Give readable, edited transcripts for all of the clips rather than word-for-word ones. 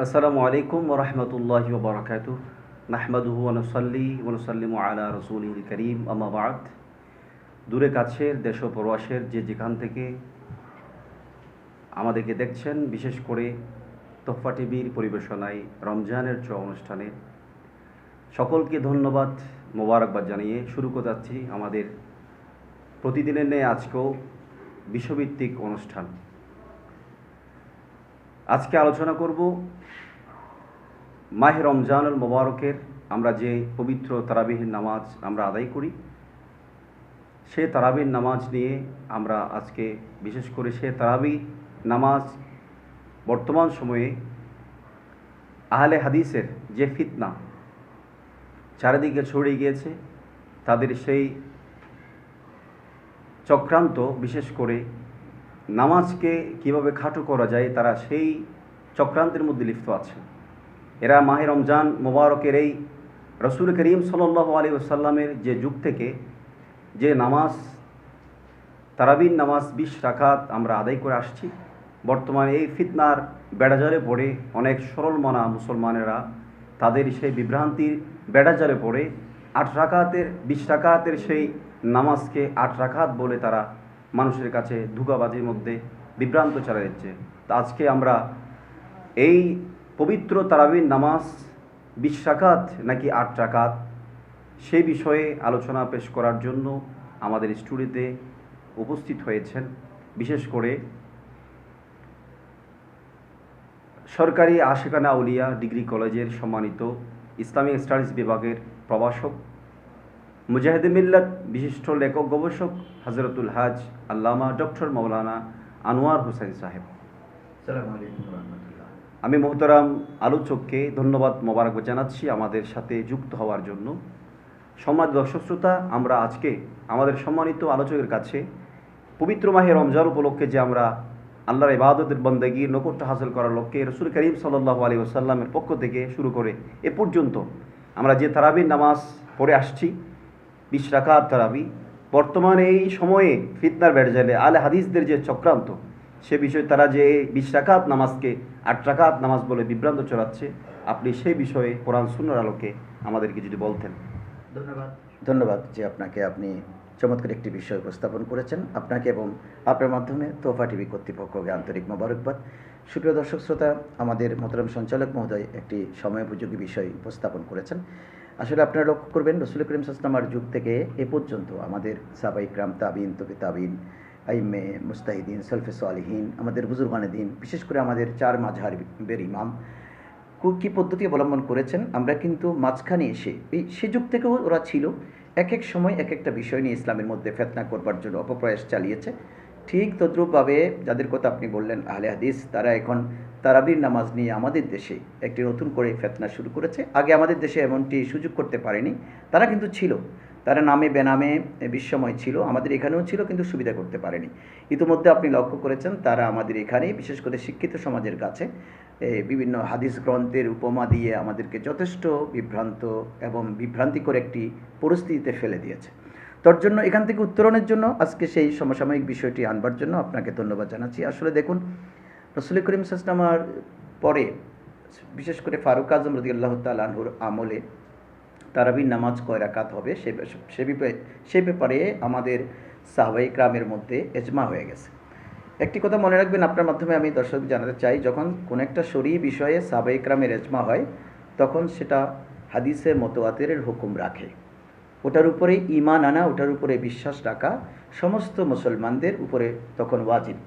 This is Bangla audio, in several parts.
আসসালামু আলাইকুম ওয়া রাহমাতুল্লাহি ওয়া বারাকাতুহু নাহমাদুহু ওয়া নুসাল্লি ওয়া নুসাল্লিমু আলা রাসূলিল কারীম আম্মা বা'দ। দূরে কাছের দেশ ও প্রবাসের যে যেখান থেকে আমাদেরকে দেখছেন, বিশেষ করে তোহফা টিভির পরিবেশনায় রমজানের অনুষ্ঠানে সকলকে ধন্যবাদ, মোবারকবাদ জানিয়ে শুরু করতে যাচ্ছি আমাদের প্রতিদিনের ন্যায় আজকেও বিষয়ভিত্তিক অনুষ্ঠান। আজকে আলোচনা করব মাহে রমজানুল মোবারকের আমরা যে পবিত্র তারাবিহর নামাজ আমরা আদায় করি, সে তারাবির নামাজ নিয়ে আমরা আজকে বিশেষ করে সে তারাবি নামাজ বর্তমান সময়ে আহলে হাদিসের যে ফিতনা চারিদিকে ছড়িয়ে গিয়েছে, তাদের সেই চক্রান্ত, বিশেষ করে নামাজকে কিভাবে খাটো করা যায়, তারা সেই চক্রান্তের মধ্যে লিপ্ত আছে। এরা মাহে রমজান মোবারকের এই রসুল করিম সাল্লাল্লাহু আলাইহি ওয়াসাল্লামের যে যুগ থেকে যে নামাজ তারাবির নামাজ 20 রাকাত আমরা আদায় করে আসছি, বর্তমানে এই ফিতনার বেড়াজালে পড়ে অনেক সরল মনা মুসলমানেরা তাদের সেই বিভ্রান্তির বেড়াজালে পড়ে 20 রাকাতের সেই নামাজকে 8 রাকাত বলে তারা মানুষের কাছে ধোঁকাবাজির মধ্যে বিভ্রান্ত চালিয়ে দিচ্ছে। তা আজকে আমরা এই পবিত্র তারাবির নামাজ 20 রাকাত নাকি 8 রাকাত, সেই বিষয়ে আলোচনা পেশ করার জন্য আমাদের স্টুডিওতে উপস্থিত হয়েছেন বিশেষ করে সরকারি আশিকানা আউলিয়া ডিগ্রি কলেজের সম্মানিত ইসলামিক স্টাডিজ বিভাগের প্রভাষক, মুজাহিদে মিল্লাত, বিশিষ্ট লেখক গবেষক হযরতুল হাজ আল্লামা ডক্টর মাওলানা আনোয়ার হোসেন সাহেব। আসসালামু আলাইকুম ওয়া রাহমাতুল্লাহ। আমি মোহতারাম আলোচককে ধন্যবাদ, মোবারকবাদ জানাচ্ছি আমাদের সাথে যুক্ত হওয়ার জন্য। সম্মানিত দর্শক শ্রোতা, আমরা আজকে আমাদের সম্মানিত আলোচকের কাছে পবিত্র মাহে রমজান উপলক্ষে যে আমরা আল্লাহর ইবাদতের বন্দেগীর নৈকট্য হাসিল করার লক্ষ্যে রসুল করিম সাল্লাল্লাহু আলাইহি ওয়াসাল্লামের পক্ষ থেকে শুরু করে এ পর্যন্ত আমরা যে তারাবির নামাজ পড়ে আসছি 20 রাকাত তারাবি, বর্তমানে এই সময়ে ফিতনার বেড়াজালে আলে হাদিসদের যে চক্রান্ত, সে বিষয়ে তারা যে 20 রাকাত নামাজকে 8 রাকাত নামাজ বলে বিভ্রান্ত চলাচ্ছে, আপনি সেই বিষয়ে কোরআন সুন্নাহর আলোকে আমাদেরকে যদি বলতেন। ধন্যবাদ যে আপনি চমৎকার একটি বিষয় উপস্থাপন করেছেন। আপনাকে এবং আপনার মাধ্যমে তোহফা টিভি কর্তৃপক্ষকে আন্তরিক মোবারকবাদ। সুপ্রিয় দর্শক শ্রোতা, আমাদের মোহতারাম সঞ্চালক মহোদয় একটি সময়োপযোগী বিষয় উপস্থাপন করেছেন। আসলে আপনারা লক্ষ্য করবেন, রসুল করিম সাল্লাল্লাহু আলাইহি ওয়াসাল্লামের যুগ থেকে এ পর্যন্ত আমাদের সাহাবায়ে কিরাম, তাবিঈন, তবে তাবিঈন, আইম্মে মুজতাহিদিন, সালফে সালিহিন, আমাদের বুজুর্গানে দিন, বিশেষ করে আমাদের 4 মাযহাবের ইমাম কী পদ্ধতি অবলম্বন করেছেন। আমরা কিন্তু মাঝখানে এসে সে যুগ থেকেও ওরা ছিল, এক এক সময় এক একটা বিষয় নিয়ে ইসলামের মধ্যে ফিতনা করবার জন্য অপপ্রয়াস চালিয়েছে। ঠিক তদ্রূপভাবে যাদের কথা আপনি বললেন আহলে হাদিস, তারা এখন তারাবির নামাজ নিয়ে আমাদের দেশে একটি নতুন করে ফিতনা শুরু করেছে। আগে আমাদের দেশে এমনটি সুযোগ করতে পারেনি, তারা কিন্তু ছিল, তারা নামে বেনামে বিশ্বময় ছিল, আমাদের এখানেও ছিল, কিন্তু সুবিধা করতে পারেনি। ইতিমধ্যে আপনি লক্ষ্য করেছেন তারা আমাদের এখানে বিশেষ করে শিক্ষিত সমাজের কাছে বিভিন্ন হাদিস গ্রন্থের উপমা দিয়ে আমাদেরকে যথেষ্ট বিভ্রান্ত এবং বিভ্রান্তিকর একটি পরিস্থিতিতে ফেলে দিয়েছে। তার জন্য এখান থেকে উত্তরণের জন্য আজকে সেই সমসাময়িক বিষয়টি আনবার জন্য আপনাকে ধন্যবাদ জানাচ্ছি। আসলে দেখুন, রসুল করিম সাল্লাল্লাহু আলাইহি ওয়াসাল্লামের পরে বিশেষ করে ফারুক আজম রাদিয়াল্লাহু তাআলা আনহুর আমলে তারাবির নামাজ কয় রাকাত হবে সে ব্যাপারে আমাদের সাহাবায়ে কিরামের মধ্যে ইজমা হয়ে গেছে। একটি কথা মনে রাখবেন, আপনার মাধ্যমে আমি দর্শক জানাতে চাই, যখন কোনো একটা শরঈ বিষয়ে সাহাবায়ে কিরামের ইজমা হয়, তখন সেটা হাদিসে মুতাওয়াতিরের হুকুম রাখে। ওটার উপরে ঈমান আনা, ওটার উপরে বিশ্বাস রাখা সমস্ত মুসলমানদের উপরে তখন ওয়াজিব।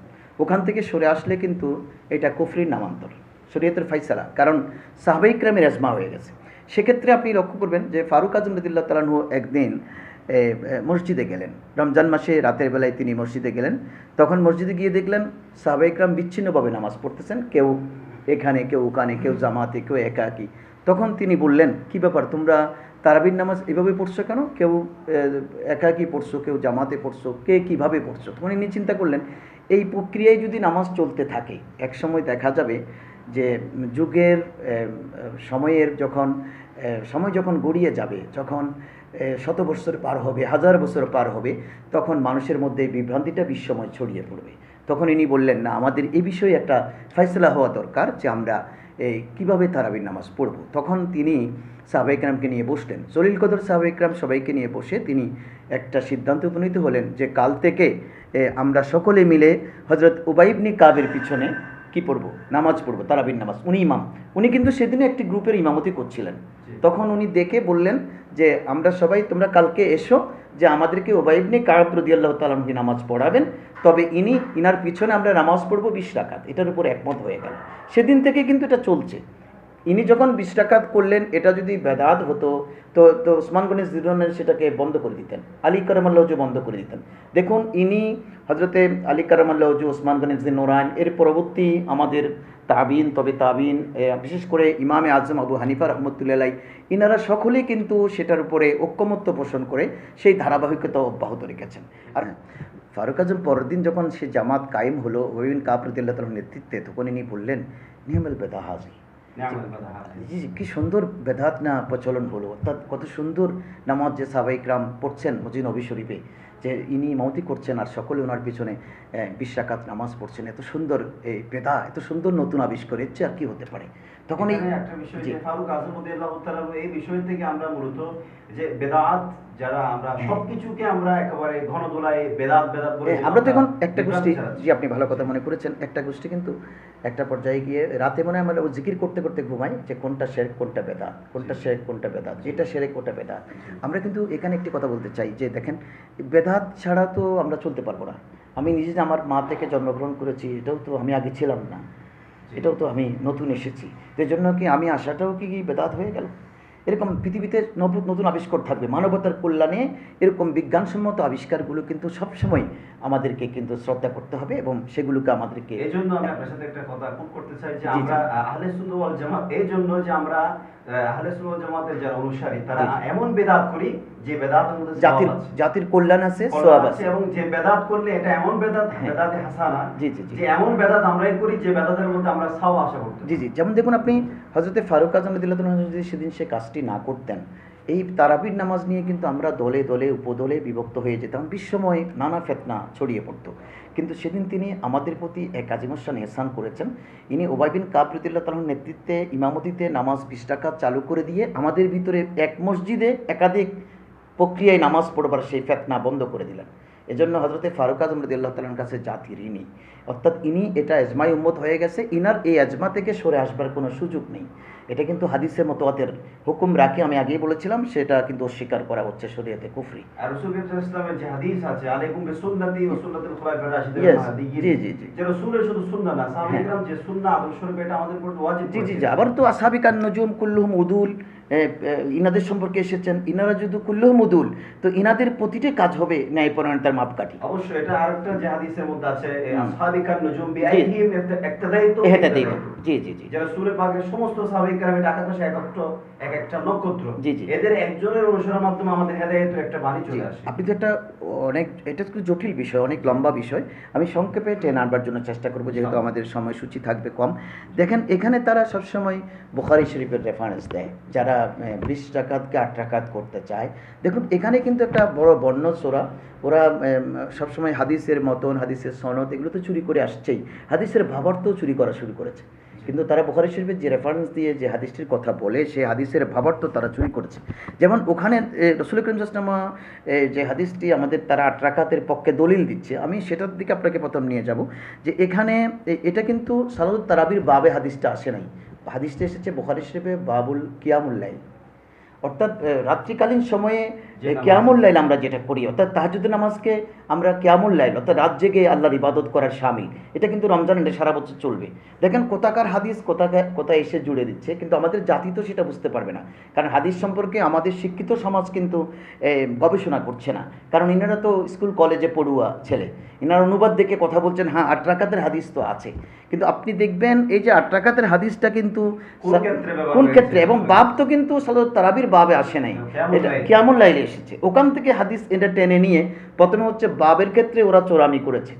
ওখান থেকে সরে আসলে কিন্তু এটা কুফরির নামান্তর, শরীয়তের ফাইসালা, কারণ সাহাবায়ে কিরামের ইজমা হয়ে গেছে। সেক্ষেত্রে আপনি লক্ষ্য করবেন যে ফারুক আজম রাদিয়াল্লাহু তাআলা আনহু একদিন মসজিদে গেলেন, রমজান মাসে রাতের বেলায় তিনি মসজিদে গেলেন। তখন মসজিদে গিয়ে দেখলেন সাহাবায়ে কিরাম বিচ্ছিন্নভাবে নামাজ পড়তেছেন, কেউ এখানে, কেউ ওখানে, কেউ জামাতে, কেউ একাকী। তখন তিনি বললেন, কী ব্যাপার, তোমরা তারাবির নামাজ এভাবে পড়ছো কেন? কেউ একাকী পড়ছো, কেউ জামাতে পড়ছো, কে কীভাবে পড়ছো? তখন ইনি চিন্তা করলেন, এই প্রক্রিয়ায় যদি নামাজ চলতে থাকে, এক সময় দেখা যাবে যে যুগের সময়ের সময় যখন গড়িয়ে যাবে, যখন শত বছর পার হবে, হাজার বছর পার হবে, তখন মানুষের মধ্যে বিভ্রান্তিটা বিশ্বময় ছড়িয়ে পড়বে। তখন ইনি বললেন, না, আমাদের এই বিষয়ে একটা ফয়সালা হওয়া দরকার যে আমরা কীভাবে তারাবির নামাজ পড়ব। তখন তিনি সাহাবায়ে কেরামকে নিয়ে বসলেন, জলিল কদর সাহাবায়ে কেরাম সবাইকে নিয়ে বসে তিনি একটা সিদ্ধান্তে উপনীত হলেন যে কাল থেকে আমরা সকলে মিলে হযরত উবাই ইবনে কাবের পিছনে কি পড়ব, নামাজ পড়ব, তারাবির নামাজ। উনি ইমাম, উনি কিন্তু সেদিনে একটি গ্রুপের ইমামতি করছিলেন। তখন উনি দেখে বললেন যে আমরা সবাই, তোমরা কালকে এসো, যে আমাদেরকে উবাই ইবনে কাব রাদিয়াল্লাহু তাআলা আনহু নামাজ পড়াবেন, তবে ইনার পিছনে আমরা নামাজ পড়ব 20 রাকাত। এটার উপর একমত হয়ে গেল। সেদিন থেকে কিন্তু এটা চলছে। ইনি যখন 20 রাকাত করলেন, এটা যদি বেদাত হতো তো ওসমান গনি জিরনের সেটাকে বন্ধ করে দিতেন, আলী কারামাল্লাহু ওয়াজহু বন্ধ করে দিতেন। দেখুন, ইনি হযরতে আলী কারামাল্লাহু ওয়াজহু, ওসমান গনি নুরাইন, এর পরবর্তী আমাদের তাবিন, তবে তাবিন, বিশেষ করে ইমামে আজম আবু হানিফা রাহমাতুল্লাহি আলাইহি, ইনারা সকলেই কিন্তু সেটার উপরে ঐক্যমত্য পোষণ করে সেই ধারাবাহিকতা অব্যাহত রেখেছেন। আর ফারুক আজম পরের দিন যখন সে জামাত কায়েম হলো উবাই বিন কাব রাদিয়াল্লাহু তাআলার নেতৃত্বে, তখন ইনি বললেন, নিয়ামাল বেদা হাযি, জি কি সুন্দর বেদাত না প্রচলন হলো। অর্থাৎ কত সুন্দর নামাজ যে সাহাবায়ে কেরাম পড়ছেন মসজিদ নবী শরীফে, যে ইনি ইমামতি করছেন আর সকলে ওনার পিছনে 20 রাকাত নামাজ পড়ছেন। এত সুন্দর এই বেদা, এত সুন্দর নতুন আবিষ্কার, এর চেয়ে আর কি হতে পারে। তখন এই একটা বিষয় যে ফারুক আজম রাদিয়াল্লাহু তাআলা এই বিষয় থেকে আমরা মূলত যে বেদাত, যারা আমরা সবকিছুকে আমরা একেবারে ঘন দোলায় বেদাত বলে, আমরা তো এখন একটা গোষ্ঠী, জি আপনি ভালো কথা মনে করেছেন, একটা গোষ্ঠী কিন্তু একটা পর্যায়ে গিয়ে রাতে মনে হয় আমরা জিকির করতে করতে ঘুমাই, যে কোনটা শিরক কোনটা বেদাত, কোনটা শিরক কোনটা বেদাত, যেটা শিরক ওটা বেদাত। আমরা কিন্তু এখানে একটি কথা বলতে চাই যে দেখেন, বেদাত ছাড়া তো আমরা চলতে পারবো না। আমি নিজে যে আমার মা থেকে জন্মগ্রহণ করেছি, এটাও তো আমি আগে ছিলাম না, এটাও তো আমি নতুন এসেছি। এর জন্য কি আমি আসাটাও কি বেদাত হয়ে গেল? এরকম পৃথিবীতে নতুন আবিষ্কার থাকবে, মানবতার কল্যাণে এরকম বিজ্ঞানসম্মত আবিষ্কারগুলো কিন্তু সবসময় আমাদেরকে কিন্তু শ্রদ্ধা করতে হবে এবং সেগুলোকে আমাদেরকে। এই জন্য আমি আপনার সাথে একটা কথা কোট করতে চাই যে আমরা আহলে সুন্নাহ ওয়াল জামাত, এই জন্য যে আমরা আহলে সুন্নাহ ওয়াল জামাতের যারা অনুসারী, তারা এমন বেদাত করি যে বেদাতের মধ্যে জাতির কল্যাণ আছে, সওয়াব আছে, এবং যে বেদাত করলে এটা এমন বেদাত, বেদাতে হাসানা, যে এমন বেদাত আমরাই করি যে বেদাতের মধ্যে আমরা সওয়াব আশা করতে। জি জি, যেমন দেখুন আপনি হযরতে ফারুক আজম রাদিয়াল্লাহু তাআলা যদি সেদিন সে কাজটি না করতেন, এই তারাবির নামাজ নিয়ে কিন্তু আমরা দলে দলে উপদলে বিভক্ত হয়ে যেতাম, বিশ্বময় নানা ফিতনা ছড়িয়ে পড়তো। কিন্তু সেদিন তিনি আমাদের প্রতি এক আজিমুসান ইহসান করেছেন। ইনি উবাই বিন কাব রাদিয়াল্লাহু তাআলার নেতৃত্বে ইমামতিতে নামাজ 20 রাকাত চালু করে দিয়ে আমাদের ভিতরে এক মসজিদে একাধিক প্রক্রিয়ায় নামাজ পড়বার সেই ফিতনা বন্ধ করে দিলেন। এজন্য হযরতে ফারুক আজম রাদিয়াল্লাহু তাআলার কাছে জাতির ঋণী, অর্থাৎ ইনি এটা এজমাই উম্মত হয়ে গেছে, ইনার এই এজমা থেকে সরে আসবার কোনো সুযোগ নেই। এটা কিন্তু হাদিসে মুতাওয়াতির হুকুম রাখে, আমি আগেই বলেছিলাম, সেটা কিন্তু অস্বীকার করা হচ্ছে শরীয়তে কুফরি। আর রাসূল সাল্লাল্লাহু আলাইহি ওয়াসাল্লামের যে হাদিস আছে, আলাইকুম বিসুন্নতি ওয়া সুন্নাতুল খুলাফায়ে রাশিদিন মাহদিয়্যিন, জি জি জি, যে রাসূলের শুধু সুন্নাহ না, সাহাবায়ে কেরাম যে সুন্নাহ আদর্শ রূপে এটা আমাদের উপর ওয়াজিব। জি জি জি, আবার তো আসহাবিকান নুজুম কুল্লুহুম উদুল, ইনাদের সম্পর্কে এসেছেন, ইনারা যদি কুল্লুহুম উদুল, তো ইনাদের প্রতিটি কাজ হবে ন্যায়পরায়ণতার মাপকাঠি। অবশ্যই এটা আরেকটা যে হাদিসের মধ্যে আছে, আসহাবিকান নুজুম বিআইহিম ইক্তাদাইতু, জি জি জি, যে রাসূলের পাকের সমস্ত সাহাবায়ে কেরামের আকাশে এক একটা নক্ষত্র, জি জি, এদের একজনের অনুসরণের মাধ্যমে আমাদের হেদায়েতের একটা বাণী চলে আসে। আপনি তো একটা অনেক, এটা একটু জটিল বিষয়, অনেক লম্বা বিষয়, আমি সংক্ষেপে টেনে আনবার জন্য চেষ্টা করব, যেহেতু আমাদের সময়সূচি থাকবে কম। দেখেন, এখানে তারা সবসময় বুখারী শরীফের রেফারেন্স দেয়, যারা 20 রাকাতকে 8 রাকাত করতে চায়। দেখুন, এখানে কিন্তু একটা বড় বর্ণ সূরা, ওরা সবসময় হাদিসের মতন, হাদিসের সনদ এগুলো তো চুরি করে আসছেই, হাদিসের ভাবার্থও চুরি করা শুরু করেছে। কিন্তু তারা বুখারী শরীফের যে রেফারেন্স দিয়ে যে হাদিসটির কথা বলে, সেই হাদিসের ভাবার্থ তারা চুরি করেছে। যেমন ওখানে রাসূল করিম সাল্লাল্লাহু আলাইহি ওয়াসাল্লাম যে হাদিসটি আমাদের তারা 8 রাকাতের পক্ষে দলিল দিচ্ছে, আমি সেটার দিকে আপনাকে প্রথম নিয়ে যাব। যে এখানে এটা কিন্তু সালাতুত তারাবির বাবে হাদিসটা আসে নাই, হাদিসটা এসেছে বুখারী শরীফে বাবুল কিয়ামুল লাইল, অর্থাৎ রাত্রিকালীন সময়ে কিয়ামুল লাইল আমরা যেটা করি, অর্থাৎ তাহাজ্জুদের নামাজকে আমরা কিয়ামুল লাইল, অর্থাৎ রাত জেগে আল্লাহর ইবাদত করার শামিল। এটা কিন্তু রমজানে সারা বছর চলবে। দেখেন কোথাকার হাদিস কোথায় এসে জুড়ে দিচ্ছে, কিন্তু আমাদের জাতি তো সেটা বুঝতে পারবে না, কারণ হাদিস সম্পর্কে আমাদের শিক্ষিত সমাজ কিন্তু গবেষণা করছে না, কারণ ইনারা তো স্কুল কলেজে পড়ুয়া ছেলে, ইনারা অনুবাদ দেখে কথা বলছেন, হ্যাঁ 8 রাকাতের হাদিস তো আছে, কিন্তু আপনি দেখবেন এই যে 8 রাকাতের হাদিসটা কিন্তু কোন ক্ষেত্রে, এবং বাব তো কিন্তু সালাতুত তারাবির বাবে আসে নাই, এটা কিয়ামুল লাইলে এসেছে। ওখান থেকে হাদিস এটা টেনে নিয়ে প্রথমে হচ্ছে বাবের ক্ষেত্রে ওরা চোরামি করেছে,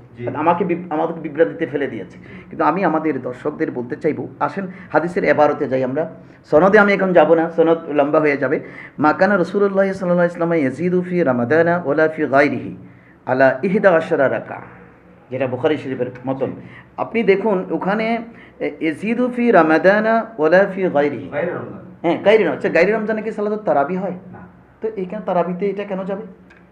আমাদের বিভ্রান্তিতে ফেলে দিয়েছে। কিন্তু আমি আমাদের দর্শকদের বলতে চাইবো, আসেন হাদিসের এবারতে যাই আমরা, সনদে আমি এখন যাব না, সনদ লম্বা হয়ে যাবে। মাকানা রাসূলুল্লাহ সাল্লাল্লাহু আলাইহি ওয়াসাল্লাম ইয়াজিদু ফি রামাদানা ওয়ালা ফি গায়রিহি আলা 11 রাকা, যেটা বুখারী শরীফের মতন। আপনি দেখুন ওখানে ইয়াজিদু ফি রামাদানা ওয়ালা ফি গায়রিহি। বাইরে রমজান হ্যাঁ, গায়রি নয়। আচ্ছা, গায়রি রমজানে কি সালাতুত তারাবি হয়? না। তো এইখানে তারাবিতে এটা কেন যাবে?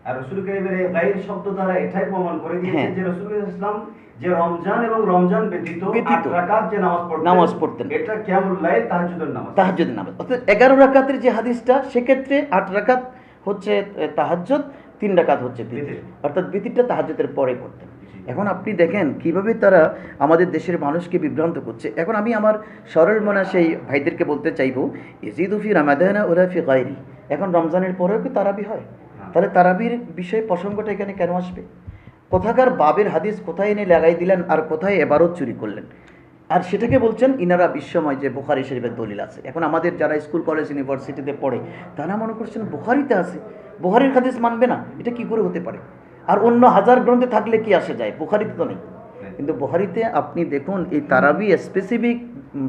আর রাসূল কারীমের এই গায়র শব্দ দ্বারা এটাই প্রমাণ করে দিয়েছে হ্যাঁ। যে রাসূল ইসলাম যে রমজান এবং রমজান ব্যতীত 8 রাকাত যে নামাজ পড়তেন, এটা কিয়ামুল লাইল তাহাজ্জুদের নামাজ। তাহাজ্জুদের নামাজ। অর্থাৎ 11 রাকাতের যে হাদিসটা, সেক্ষেত্রে 8 রাকাত হচ্ছে তাহাজ্জুদ, 3 রাকাত হচ্ছে বিতির। অর্থাৎ বিতিরটা তাহাজ্জুদের পরে পড়তেন। এখন আপনি দেখেন কিভাবে তারা আমাদের দেশের মানুষকে বিভ্রান্ত করছে। এখন আমি আমার সরল মনা সেই ভাইদেরকে বলতে চাইবো, ইয়াজিদু ফি রামাদানা ওয়ালা ফি গায়রি। এখন রমজানের পরেও কি তারাবি হয়? তাহলে তারাবির বিষয়ে প্রসঙ্গটা এখানে কেন আসবে? কোথাকার বাবের হাদিস কোথায় এনে লাগাই দিলেন আর কোথায় এবারও চুরি করলেন, আর সেটাকে বলছেন ইনারা বিশ্বময় যে বুখারী শরীফের দলিল আছে। এখন আমাদের যারা স্কুল কলেজ ইউনিভার্সিটিতে পড়ে তারা মনে করছেন বুখারীতে আছে, বুখারীর হাদিস মানবে না, এটা কি করে হতে পারে? আর অন্য হাজার গ্রন্থে থাকলে কি আসে যায়, বুখারীতে তো নেই। কিন্তু বুখারীতে আপনি দেখুন এই তারাবি স্পেসিফিক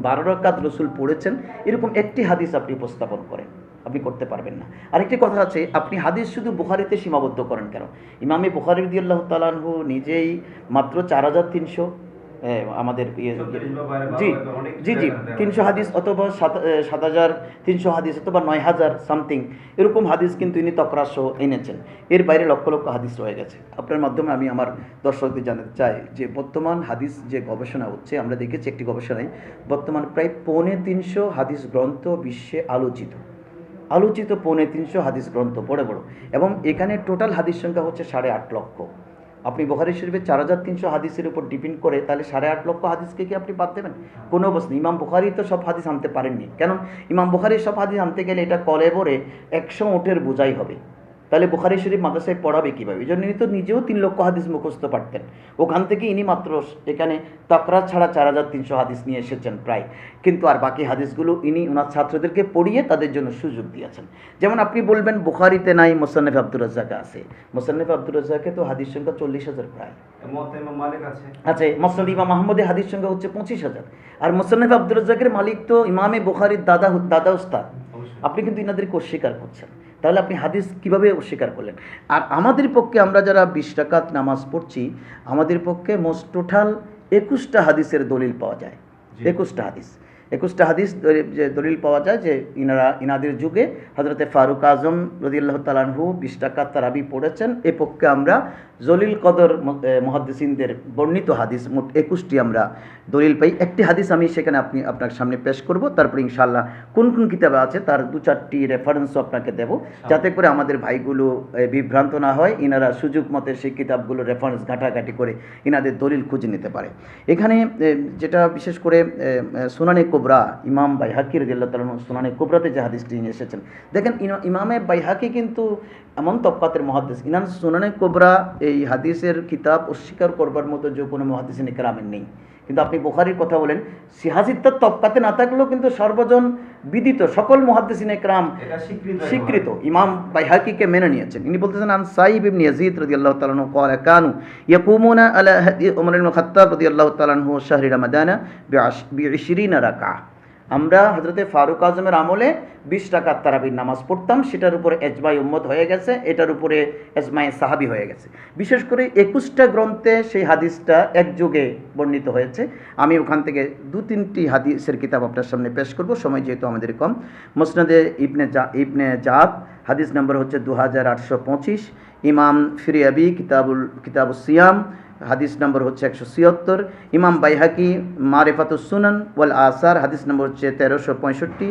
12 রাকাত রসুল পড়েছেন, এরকম একটি হাদিস আপনি উপস্থাপন করেন, আপনি করতে পারবেন না। আরেকটি কথা আছে, আপনি হাদিস শুধু বুখারীতে সীমাবদ্ধ করেন কেন? ইমামে বুখারী রাদিয়াল্লাহু তাআলা আনহু নিজেই মাত্র 4300 আমাদের জি জি জি 300 হাদিস অথবা 7300 হাদিস অথবা 9000 সামথিং এরকম হাদিস কিন্তু ইনি তকরাসহ এনেছেন। এর বাইরে লক্ষ লক্ষ হাদিস রয়ে গেছে। আপনার মাধ্যমে আমি আমার দর্শকদের জানাতে চাই যে বর্তমান হাদিস যে গবেষণা হচ্ছে, আমরা দেখেছি একটি গবেষণায় বর্তমান প্রায় 350 হাদিস গ্রন্থ বিশ্বে আলোচিত 350 হাদিস গ্রন্থ বড় বড়, এবং এখানে টোটাল হাদিস সংখ্যা হচ্ছে 8.5 লক্ষ। আপনি বুখারী শরীফে 4300 হাদিসের উপর ডিপেন্ড করে, তাহলে 8.5 লক্ষ হাদিসকে কি আপনি বাদ দেবেন? কোনো অবস্থা। ইমাম বুখারী তো সব হাদিস আনতে পারেননি, কেন? ইমাম বুখারীর সব হাদিস আনতে গেলে এটা কলে ভরে 100 উটের বোঝাই হবে। তাহলে বুখারী শরীফ মাদ্রাসায় পড়াবে কীভাবে? এই জন্য ইনি তো নিজেও 3 লক্ষ হাদিস মুখস্থ পারতেন। ওখান থেকে ইনি মাত্র এখানে তাকরার ছাড়া 4300 হাদিস নিয়ে এসেছেন প্রায়, কিন্তু আর বাকি হাদিসগুলো ইনি ওনার ছাত্রদেরকে পড়িয়ে তাদের জন্য সুযোগ দিয়েছেন। যেমন আপনি বলবেন বুখারীতে নাই, মুসান্নাফে আব্দুর রাজ্জাকে আছে। মুসান্নাফে আব্দুর রাজ্জাকে তো হাদিস সংখ্যা 40,000 প্রায় মুওয়াত্তা ইমাম মালিক আছে। আচ্ছা, মুসনাদ ইমাম আহমদের হাদিস সংখ্যা হচ্ছে 25,000। আর মুসান্নাফে আব্দুর রাজ্জাকের মালিক তো ইমামে বুখারীর দাদা উস্তাদ। আপনি কিন্তু ইনাদেরকে অস্বীকার করছেন, তাহলে আপনি হাদিস কিভাবে অস্বীকার করলেন? আর আমাদের পক্ষে আমরা যারা 20 রাকাত নামাজ পড়ছি, আমাদের পক্ষে মোস্ট টোটাল 21টা হাদিসের দলিল পাওয়া যায়। 21টা হাদিস যে দলিল পাওয়া যায় যে ইনাদের যুগে হযরতে ফারুক আজম রাদিয়াল্লাহু তাআলা আনহু 20 রাকাত তারাবি পড়েছেন। এ পক্ষে আমরা জলিল কদর মুহাদ্দিসিনদের বর্ণিত হাদিস মোট 21টি আমরা দলিল পাই। একটি হাদিস আমি সেখানে আপনার সামনে পেশ করব, তারপরে ইনশাআল্লাহ কোন কোন কিতাবে আছে তার 2-4টি রেফারেন্সও আপনাকে দেব, যাতে করে আমাদের ভাইগুলো বিভ্রান্ত না হয়, ইনারা সুযোগ মতে সেই কিতাবগুলো রেফারেন্স ঘাটাঘাটি করে ইনাদের দলিল খুঁজে নিতে পারে। এখানে যেটা বিশেষ করে সুনানে কুবরা, ইমাম বাইহাকি রাদিয়াল্লাহু তাআলা সুনানে কুবরাতে যে হাদিসটি নিয়ে এসেছেন, দেখেন ইমামে বাইহাকি কিন্তু এমন তবকাতের মুহাদ্দিস, ইনার সুনানে কুবরা এই হাদিসের কিতাব অস্বীকার করবার মতো যে কোনো মুহাদ্দিসিন ইকরামের নেই। কিন্তু আপনি বুখারীর কথা বলেন, সিহাজিত্তার তবকাতে না থাকলেও কিন্তু সর্বজন বিদিত সকল মুহাদ্দিসিন ইকরাম স্বীকৃত ইমাম বাইহাকিকে মেনে নিয়েছেন। ইনি বলতেছেন আন সাইব ইবনে ইয়াজিদ রাদিয়াল্লাহু তাআলা আনহু ক্বালা কানু ইয়াকুমুনা আলা হাদি উমর ইবনে খাত্তাব রাদিয়াল্লাহু তাআলা আনহু শাহরি রামাদানা বি20 রাকাহ। আমরা হযরতে ফারুক আজমের আমলে 20 রাকাত তারাবির নামাজ পড়তাম, সেটার উপরে এজমাই উম্মত হয়ে গেছে, এটার উপরে এজমাই সাহাবী হয়ে গেছে। বিশেষ করে 21টা গ্রন্থে সেই হাদিসটা একযোগে বর্ণিত হয়েছে। আমি ওখান থেকে 2-3টি হাদিসের কিতাব আপনার সামনে পেশ করব, সময় যেহেতু আমাদের কম। মুসনাদে ইবনে জাদ হাদিস নম্বর হচ্ছে 2825, ইমাম ফিরিয়াবি কিতাবুস সিয়াম হাদিস নম্বর হচ্ছে 176, ইমাম বাইহাকি মারিফাতুস সুনান ওয়াল আসার হাদিস নম্বর হচ্ছে 1365,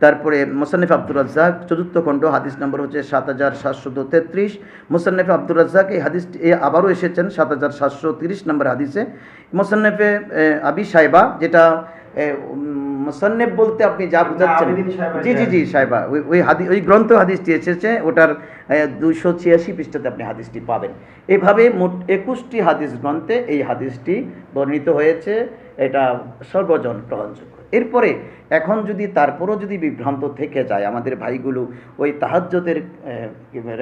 তারপরে মুসান্নিফ আব্দুর রাজ্জাক 4th খণ্ড হাদিস নম্বর হচ্ছে 7733, মুসান্নিফ আব্দুর রাজ্জাক এই হাদিসটি আবারও এসেছেন 7730 নম্বর হাদিসে। মুসান্নিফে আবি সাইবা, যেটা মুসান্নিফ বলতে আপনি যা বুঝাচ্ছেন, জি সাইবা, ওই গ্রন্থ হাদিসটি এসেছে, ওটার 286 পৃষ্ঠাতে আপনি হাদিসটি পাবেন। এভাবে মোট 21টি হাদিস গ্রন্থে এই হাদিসটি বর্ণিত হয়েছে, এটা সর্বজন গ্রহণযোগ্য। এরপরে এখন যদি তারপরও যদি বিভ্রান্ত থেকে যায়, আমাদের ভাইগুলো ওই তাহাজ্জুদের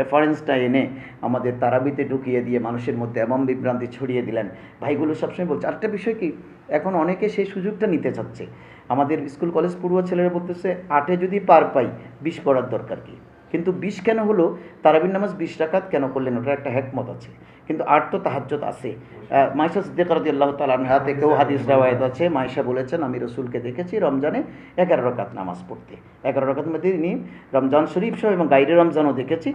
রেফারেন্সটা এনে আমাদের তারাবিতে ঢুকিয়ে দিয়ে মানুষের মধ্যে এমন বিভ্রান্তি ছড়িয়ে দিলেন, ভাইগুলো সবসময় বলছে। আরেকটা বিষয় কি, এখন অনেকে সেই সুযোগটা নিতে চাচ্ছে। আমাদের স্কুল কলেজ পড়ুয়া ছেলেরা বলতেছে 8-এ যদি পার পাই 20 পড়ার দরকার কি? কিন্তু 20 কেন হলো? তারাবির নামাজ 20 রাকাত কেন করলেন? ওটার একটা হিকমত আছে। কিন্তু 8 তো তাহাজ্জুদ আছে। মাইশা সিদ্দিকা রাদিয়াল্লাহু তাআলা আনহা থেকেও হাদিস রিওয়ায়াত আছে, মাইশা বলেছেন আমি রাসূলকে দেখেছি রমজানে 11 রাকাত নামাজ পড়তে। 11 রাকাত মধ্যে তিনি রমজান শরীফ সহ এবং গায়রে রমজানও দেখেছি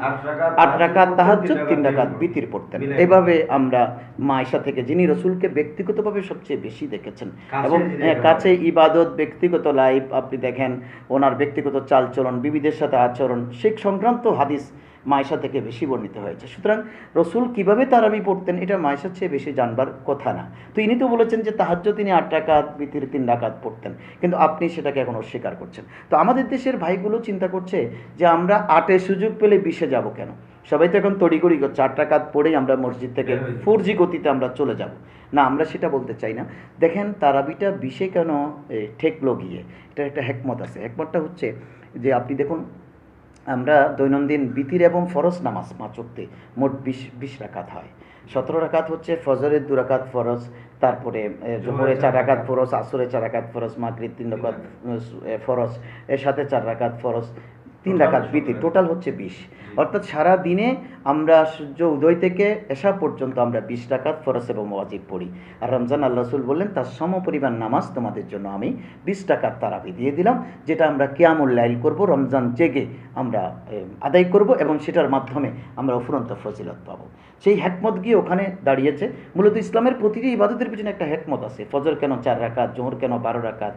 8 রাকাত তাহাজ্জুদ 3 রাকাত বিতির পড়তেন। এভাবে আমরা মাইশা থেকে, যিনি রাসূলকে ব্যক্তিগতভাবে সবচেয়ে বেশি দেখেছেন এবং কাছে ইবাদত, ব্যক্তিগত লাইফ, আপনি দেখেন ওনার ব্যক্তিগত চালচলন, বিবিদের সাথে আচরণ, সেই সংক্রান্ত হাদিস মাইশা থেকে বেশি বর্ণিত হয়েছে। সুতরাং রসুল কীভাবে তারাবি পড়তেন এটা মাইশার চেয়ে বেশি জানবার কথা না। তো ইনি তো বলেছেন যে তাহাজ্জুদ তিনি 8 রাকাত, বিতির 3 রাকাত পড়তেন, কিন্তু আপনি সেটাকে এখন অস্বীকার করছেন। তো আমাদের দেশের ভাইগুলো চিন্তা করছে যে আমরা 8-এ সুযোগ পেলে 20-এ যাব কেন? সবাই তো এখন তড়িগড়ি করছে 8 রাকাত পড়েই আমরা মসজিদ থেকে 4G গতিতে আমরা চলে যাব। না, আমরা সেটা বলতে চাই না। দেখেন তারাবিটা 20-এ কেন ঠেকলো গিয়ে, এটার একটা হেকমত আছে। হেকমতটা হচ্ছে যে আপনি দেখুন আমরা দৈনন্দিন বিতির এবং ফরজ নামাজ 5 ওয়াক্তে মোট 20 রাকাত হয়। 17 রাকাত হচ্ছে ফজরের 2 রাকাত ফরজ, তারপরে জোহরে 4 রাকাত ফরজ, আসরে 4 রাকাত ফরজ, মাগরিব 3 রাকাত ফরজ, এর সাথে 4 রাকাত ফরজ, 3 রাকাত বিতির, টোটাল হচ্ছে 20। অর্থাৎ সারা দিনে আমরা সূর্য উদয় থেকে এশা পর্যন্ত আমরা 20 রাকাত ফরজ এবং ওয়াজিব পড়ি। আর রমজান আল্লাহ রাসূল বললেন তার সমপরিমাণ নামাজ তোমাদের জন্য আমি 20 রাকাত তারাবি দিয়ে দিলাম, যেটা আমরা কিয়ামুল লাইল করব, রমজান জেগে আমরা আদায় করব এবং সেটার মাধ্যমে আমরা অফুরন্ত ফজিলত পাবো। সেই হেকমত গিয়ে ওখানে দাঁড়িয়েছে। মূলত ইসলামের প্রতিটি ইবাদতের পিছনে একটা হেকমত আছে। ফজর কেন 4 রাকাত, জোহর কেন 12 রাকাত,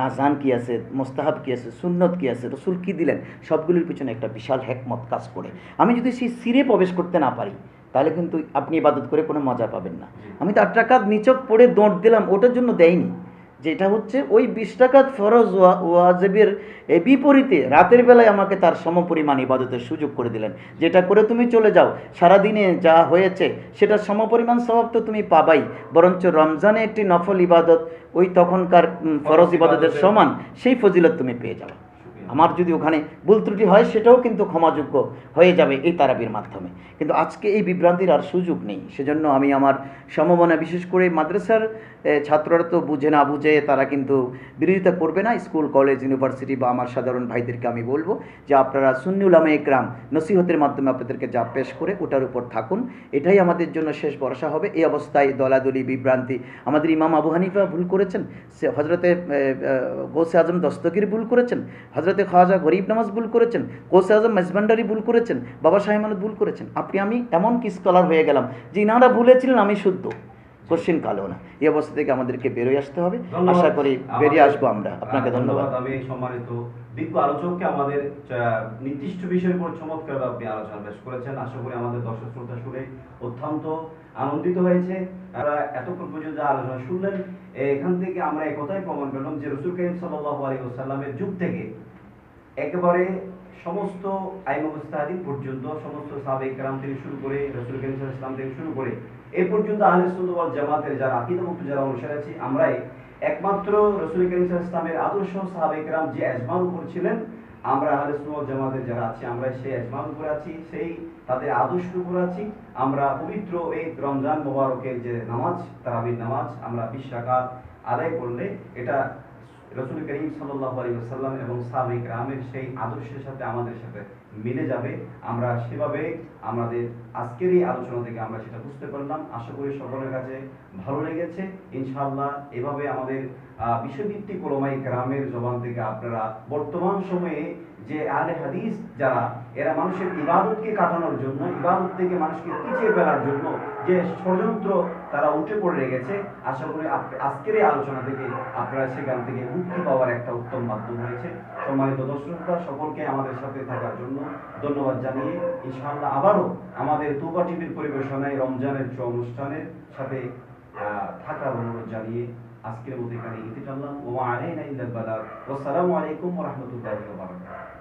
আজান কি আছে, মোস্তাহাব কি আছে, সুন্নত কি আছে, রসুল কি দিলেন, সবগুলির পিছনে একটা বিশাল হেকমত কাজ করে। আমি যদি সেই সিরে প্রবেশ করতে না পারি তাহলে কিন্তু আপনি ইবাদত করে কোনো মজা পাবেন না। আমি তো 8 রাকাত নিচক পড়ে দৌড় দিলাম, ওটার জন্য দেয়নি। যেটা হচ্ছে ওই 20 রাকাত ফরজ ওয়াজিবের বিপরীতে রাতের বেলায় আমাকে তার সমপরিমাণ ইবাদতের সুযোগ করে দিলেন, যেটা করে তুমি চলে যাও, সারাদিনে যা হয়েছে সেটার সমপরিমাণ সওয়াব তো তুমি পাবাই, বরঞ্চ রমজানে একটি নফল ইবাদত ওই তখনকার ফরজ ইবাদতের সমান সেই ফজিলত তুমি পেয়ে যাবে। আমার যদি ওখানে ভুল ত্রুটি হয় সেটাও কিন্তু ক্ষমাযোগ্য হয়ে যাবে এই তারাবির মাধ্যমে। কিন্তু আজকে এই বিভ্রান্তির আর সুযোগ নেই। সেজন্য আমি আমার সমমনা, বিশেষ করে মাদ্রাসার ছাত্ররা তো বুঝে না বুঝে তারা কিন্তু বিরোধিতা করবে না, স্কুল, কলেজ, ইউনিভার্সিটি বা আমার সাধারণ ভাইদেরকে আমি বলবো যে আপনারা সুন্নি উলামা ইকরাম নসিহতের মাধ্যমে আপনাদেরকে যা পেশ করে ওটার উপর থাকুন, এটাই আমাদের জন্য শেষ ভরসা হবে। এই অবস্থায় দলাদলি, বিভ্রান্তি, আমাদের ইমাম আবু হানিফা ভুল করেছেন, হজরতে গৌসে আজম দস্তগীর ভুল করেছেন, হজরতে খাওয়াজা গরিব নামাজ ভুল করেছেন, গৌসে আজম মেজবান্ডারি ভুল করেছেন, বাবা শাহ আমানত ভুল করেছেন। আপনি আমি এমন কি স্কলার হয়ে গেলাম যে ইনারা ভুলেছিলেন আমি শুদ্ধ, কোশ্চিন কালেও না। এই অবস্থা থেকে আমাদেরকে বেরোয় আসতে হবে। আশা করি বেরিয়ে আসবো আমরা। আপনাকে ধন্যবাদ। আমি সম্মানিত বিজ্ঞ আলোচককে আমাদের নির্দিষ্ট বিষয়ের উপর চমৎকার আপনি আলোচনা পেশ করেছেন। আশা করি আমাদের দর্শক শ্রোতা শুনে অত্যন্ত আনন্দিত হয়েছে। আমরা এতক্ষণ পর্যন্ত আলোচনা শুনলেন, এখান থেকে আমরা এই কথাই প্রমাণ পেলাম যে রাসূল করিম সাল্লাল্লাহু আলাইহি ওয়াসাল্লামের যুগ থেকে একেবারে সমস্ত আইমা মুজতাহিদিন পর্যন্ত, সমস্ত সাহাবায়ে কেরাম থেকে শুরু করে রাসূল করিম সাল্লাল্লাহু আলাইহি ওয়াসাল্লাম থেকে শুরু করে এই পর্যন্ত আহলে সুন্নাত ওয়াল জামাতের যারা আকীদামুক্ত যারা অনুসারী আছি, আমরাই একমাত্র রাসূল করিম সাল্লাল্লাহু আলাইহি ওয়াসাল্লামের আদর্শ সাহাবায়ে কেরাম যে ইজমার উপর ছিলেন, আমরা আহলে সুন্নাত ওয়াল জামাতের যারা আছি আমরা সেই ইজমার উপর আছি, সেই তাদের আদর্শের উপর আছি। আমরা পবিত্র এই রমজান মোবারকের যে নামাজ, তারাবির নামাজ আমরা 20 রাকাত আদায় করলে এটা রাসূল করিম সাল্লাল্লাহু আলাইহি ওয়াসাল্লাম এবং সাহাবায়ে কেরামের সেই আদর্শের সাথে আমাদের সাথে মিলে যাবে। আমরা সেভাবে আমাদের আজকের এই আলোচনা থেকে আমরা সেটা বুঝতে পারলাম। আশা করি সকলের কাছে ভালো লেগেছে। ইনশাআল্লাহ এভাবে আমাদের বিষয়ভিত্তিক উলামায়ে কেরামের জবান থেকে আপনারা বর্তমান সময়ে যে আহলে হাদিস যারা, এরা মানুষের ইবাদতকে কাটানোর জন্য, ইবাদত থেকে মানুষকে পিছিয়ে ফেলার জন্য যে ষড়যন্ত্র তারা উঠে পড়ে রেখেছে, আশা করি আজকের এই আলোচনা থেকে আপনারা সেখান থেকে মুক্তি পাওয়ার একটা উত্তম মাধ্যম হয়েছে। সম্মানিত দর্শকরা, সকলকে আমাদের সাথে থাকার জন্য ধন্যবাদ জানিয়ে ইনশাআল্লাহ আবারও আমাদের তুবা টিভির পরিবেশনায় রমজানের অনুষ্ঠানের সাথে থাকার অনুরোধ জানিয়ে আজকের মতো এখানে ইতি টানলাম। ওয়া আলাইনা ইল্লাল বালাগ। ওয়া আসসালামু আলাইকুম ওয়া রাহমাতুল্লাহি ওয়া বারাকাতুহু।